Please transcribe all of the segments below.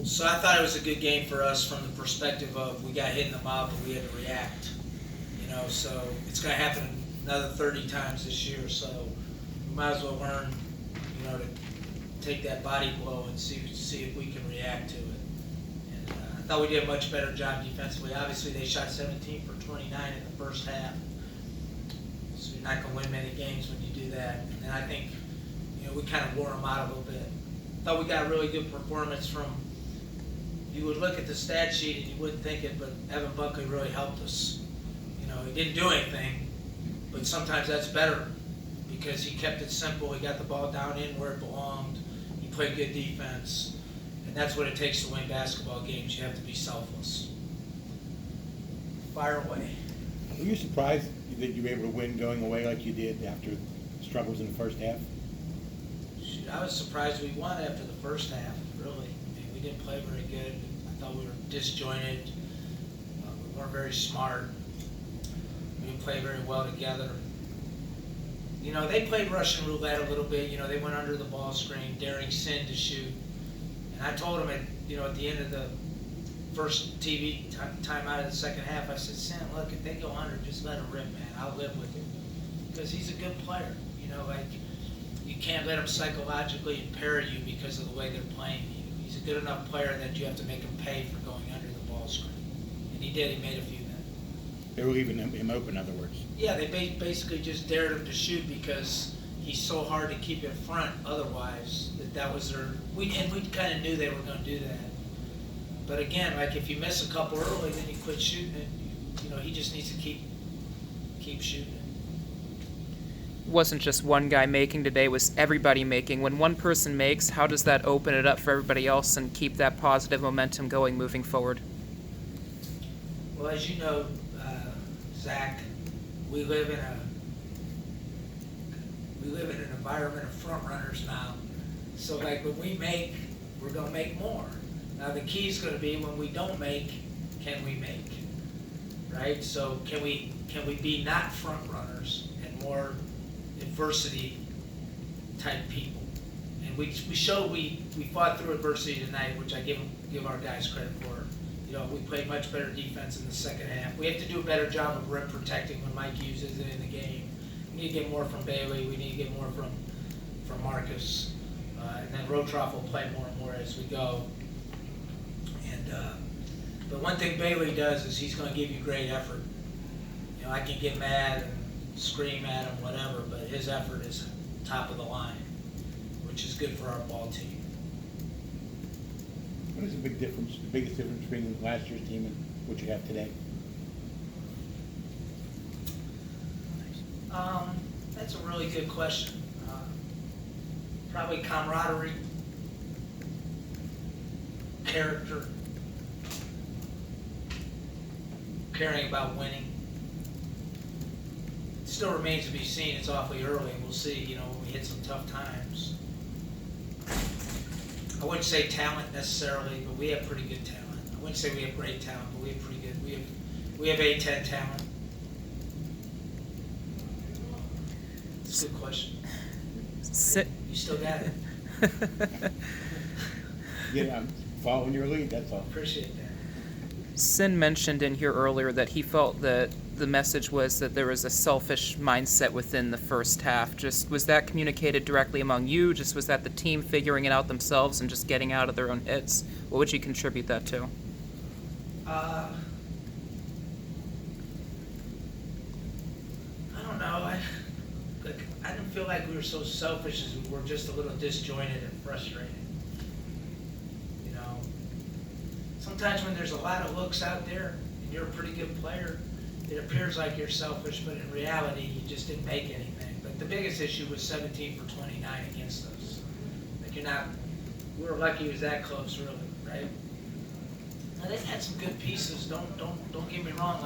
So I thought it was a good game for us from the perspective of we got hit in the mouth and we had to react. So it's going to happen another 30 times this year. So we might as well learn, to take that body blow and see if we can react to it. And I thought we did a much better job defensively. Obviously, they shot 17 for 29 in the first half. So you're not going to win many games when you do that. And I think, we kind of wore them out a little bit. Thought we got a really good performance from. You would look at the stat sheet and you wouldn't think it, but Evan Buckley really helped us. He didn't do anything, but sometimes that's better because he kept it simple. He got the ball down in where it belonged. He played good defense, and that's what it takes to win basketball games. You have to be selfless. Fire away. Were you surprised that you were able to win going away like you did after struggles in the first half? Shoot, I was surprised we won after the first half, really. We didn't play very good. I thought we were disjointed. We weren't very smart. We didn't play very well together. They played Russian roulette a little bit. They went under the ball screen, daring Sin to shoot. And I told him at the end of the first TV time out of the second half, I said, Sin, look, if they go under, just let him rip, man. I'll live with it. Because he's a good player. You can't let him psychologically impair you because of the way they're playing you. He's a good enough player that you have to make him pay for going under the ball screen. And he did. He made a few then. They were leaving him open, in other words. Yeah, they basically just dared him to shoot because he's so hard to keep in front otherwise that was their. We kind of knew they were going to do that. But again, if you miss a couple early, then you quit shooting it. He just needs to keep shooting it. Wasn't just one guy making today, it was everybody making. When one person makes, how does that open it up for everybody else and keep that positive momentum going moving forward? Well, as you know, Zach, we live in an environment of front runners now. So when we make, we're going to make more. Now the key is going to be when we don't make, can we make? Right? So can we be not front runners and more adversity type people? And we showed we fought through adversity tonight, which I give our guys credit for. We played much better defense in the second half. We have to do a better job of rim protecting when Mike uses it in the game. We need to get more from Bailey. We need to get more from Marcus. And then Rotroff will play more and more as we go. And but one thing Bailey does is he's going to give you great effort. I can get mad and scream at him, whatever, but his effort is top of the line, which is good for our ball team. What is the biggest difference between last year's team and what you have today? That's a really good question. Probably camaraderie, character, caring about winning. It still remains to be seen. It's awfully early, and we'll see, when we hit some tough times. I wouldn't say talent necessarily, but we have pretty good talent. I wouldn't say we have great talent, but we have pretty good. We have A10 talent. It's a good question. You still got it. Yeah, I'm following your lead, that's all. Appreciate that. Sin mentioned in here earlier that he felt that the message was that there was a selfish mindset within the first half. Just was that communicated directly among you? Just was that the team figuring it out themselves and just getting out of their own hits? What would you contribute that to? I don't know. I didn't feel like we were so selfish as we were just a little disjointed and frustrated. Sometimes when there's a lot of looks out there and you're a pretty good player, it appears like you're selfish, but in reality, you just didn't make anything. But the biggest issue was 17 for 29 against us. We were lucky it was that close, really, right? Now, they've had some good pieces. Don't get me wrong.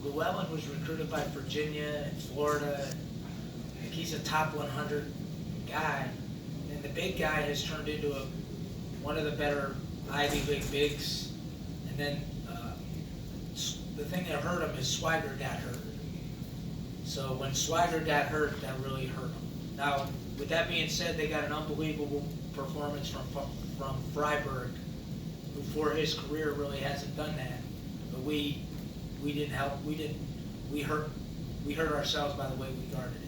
Llewellyn was recruited by Virginia and Florida. He's a top 100 guy, and the big guy has turned into one of the better Ivy League bigs. And then the thing that hurt him is Swagger got hurt. So when Swagger got hurt, that really hurt him. Now, with that being said, they got an unbelievable performance from Freiburg before his career really hasn't done that. But we didn't help, we hurt ourselves by the way we guarded him.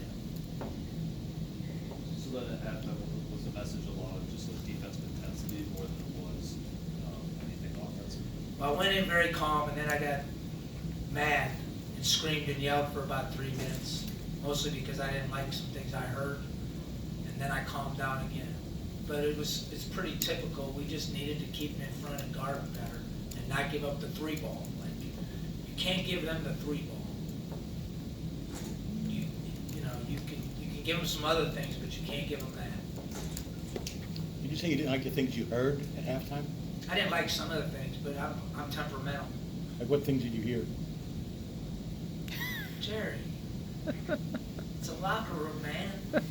So then at halftime, was the message a lot of just like defensive intensity more than it was anything offensive? Well, I went in very calm, and then I got mad and screamed and yelled for about 3 minutes, mostly because I didn't like some things I heard, and then I calmed down again. But it's pretty typical. We just needed to keep them in front and guard them better, and not give up the 3-ball. Like, you can't give them the 3-ball. You can give them some other things, but you can't give them that. Did you say you didn't like the things you heard at halftime? I didn't like some of the things, but I'm temperamental. Like what things did you hear? Jerry, it's a locker room, man. The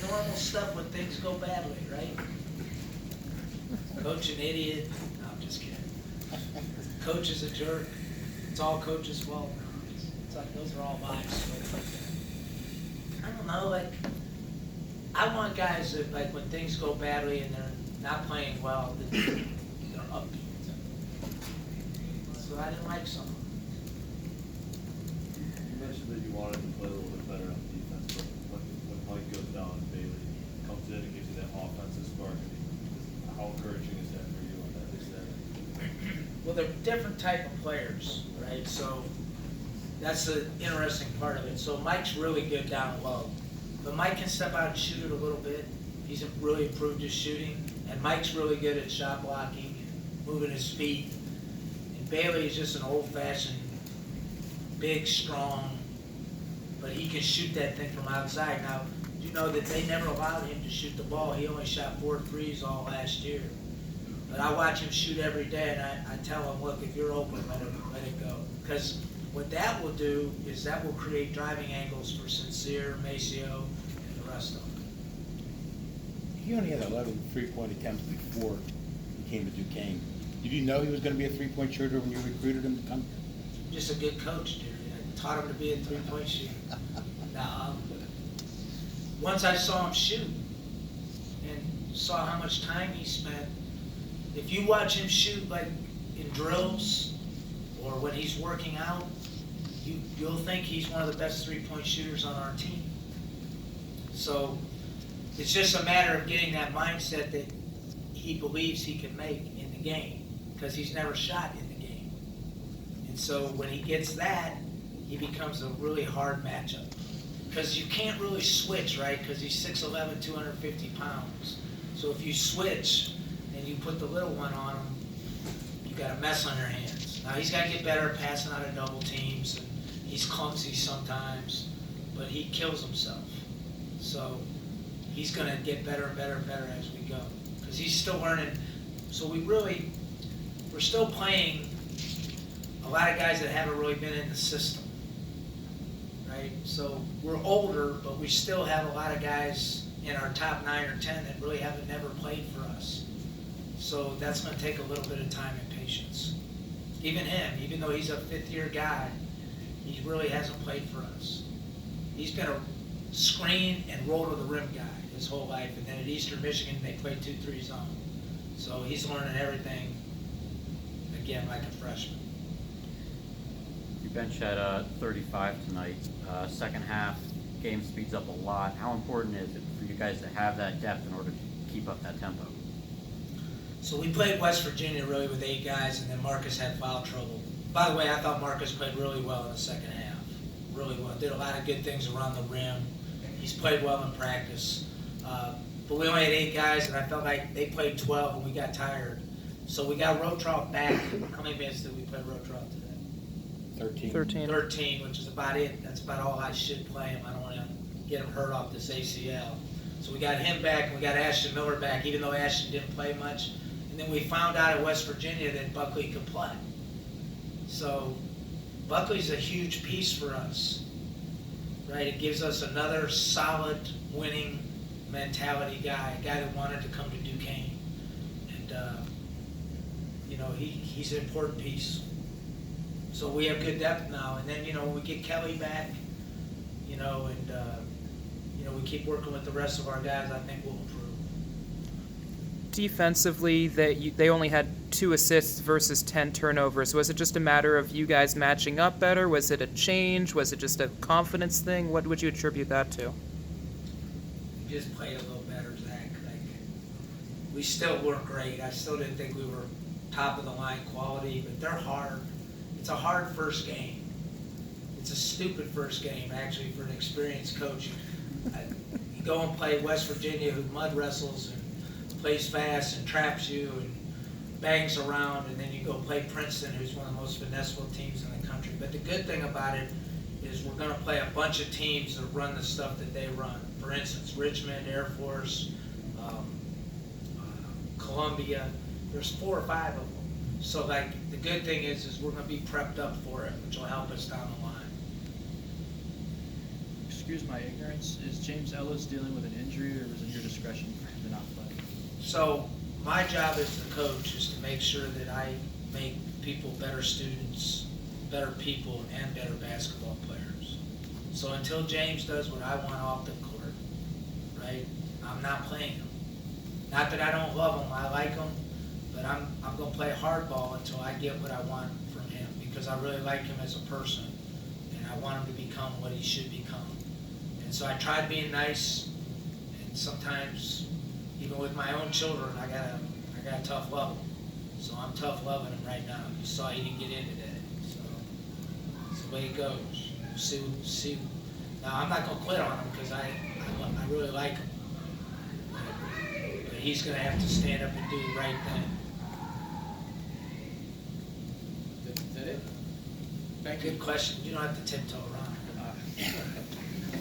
normal stuff when things go badly, right? Coach an idiot. No, I'm just kidding. Coach is a jerk. It's all coach's fault. It's like those are all vibes. I don't know, like, I want guys that, like, when things go badly and they're not playing well, that they're upbeat. So I didn't like some of them. You mentioned that you wanted to play a little bit better on defense, but when Mike goes down and Bailey comes in and gives you that offensive spark, how encouraging is that for you on that? Is that? Well, they're different type of players, right? So that's the interesting part of it. So Mike's really good down low, but Mike can step out and shoot it a little bit. He's really improved his shooting, and Mike's really good at shot blocking and moving his feet. And Bailey is just an old-fashioned, big, strong, but he can shoot that thing from outside. Now, you know that they never allowed him to shoot the ball. He only shot 4 threes all last year. But I watch him shoot every day, and I tell him, look, if you're open, let it go. Because what that will do is that will create driving angles for Sincere, Maceo, and the rest of them. He only had 11 3-point attempts before he came to Duquesne. Did you know he was going to be a 3-point shooter when you recruited him to come? Just a good coach, Jerry. I taught him to be a 3-point shooter. Now, once I saw him shoot and saw how much time he spent, if you watch him shoot like in drills or when he's working out, you'll think he's one of the best 3-point shooters on our team. So it's just a matter of getting that mindset that he believes he can make in the game, because he's never shot in the game. And so when he gets that, he becomes a really hard matchup. Because you can't really switch, right? Because he's 6'11", 250 pounds. So if you switch and you put the little one on him, you got a mess on your hands. Now he's got to get better at passing out of double teams, and he's clumsy sometimes, but he kills himself. So he's going to get better and better and better as we go, because he's still learning. So we're still playing a lot of guys that haven't really been in the system. Right? So we're older, but we still have a lot of guys in our top 9 or 10 that really haven't never played for us. So that's going to take a little bit of time and patience. Even him, even though he's a 5th-year guy, he really hasn't played for us. He's been a screen and roll to the rim guy his whole life, and then at Eastern Michigan they played 2-3 zone. So he's learning everything again like a freshman. You bench at 35 tonight. Second half, game speeds up a lot. How important is it for you guys to have that depth in order to keep up that tempo? So we played West Virginia really with 8 guys, and then Marcus had foul trouble. By the way, I thought Marcus played really well in the second half. Really well. Did a lot of good things around the rim. He's played well in practice. But we only had 8 guys, and I felt like they played 12 and we got tired. So we got Rotroff back. How many minutes did we play Rotroff today? 13, which is about it. That's about all I should play him. I don't want to get him hurt off this ACL. So we got him back, and we got Ashton Miller back, even though Ashton didn't play much. And then we found out at West Virginia that Buckley could play. So Buckley's a huge piece for us, right? It gives us another solid winning mentality guy, a guy that wanted to come to Duquesne. And, he's an important piece. So we have good depth now. And then, when we get Kelly back, we keep working with the rest of our guys, I think we'll improve. defensively, they only had 2 assists versus 10 turnovers. Was it just a matter of you guys matching up better? Was it a change? Was it just a confidence thing? What would you attribute that to? We just played a little better, Zach. Like, we still weren't great. I still didn't think we were top of the line quality, but they're hard. It's a hard first game. It's a stupid first game, actually, for an experienced coach. You go and play West Virginia, who mud wrestles and plays fast and traps you and bangs around, and then you go play Princeton, who's one of the most finesseful teams in the country. But the good thing about it is we're going to play a bunch of teams that run the stuff that they run. For instance, Richmond, Air Force, Columbia. There's 4 or 5 of them. So, like, the good thing is we're going to be prepped up for it, which will help us down the line. Excuse my ignorance, is James Ellis dealing with an injury, or was it your discretion for him to not play? So my job as the coach is to make sure that I make people better students, better people, and better basketball players. So until James does what I want off the court, right, I'm not playing him. Not that I don't love him, I like him, but I'm going to play hardball until I get what I want from him, because I really like him as a person, and I want him to become what he should become. And so I tried being nice, and sometimes, even with my own children, I got to tough love them. So I'm tough loving him right now. You saw he didn't get in today. So that's the way it goes. See. Now I'm not gonna quit on him because I really like him. But he's gonna have to stand up and do the right thing. Is that it? Good question. You don't have to tiptoe around.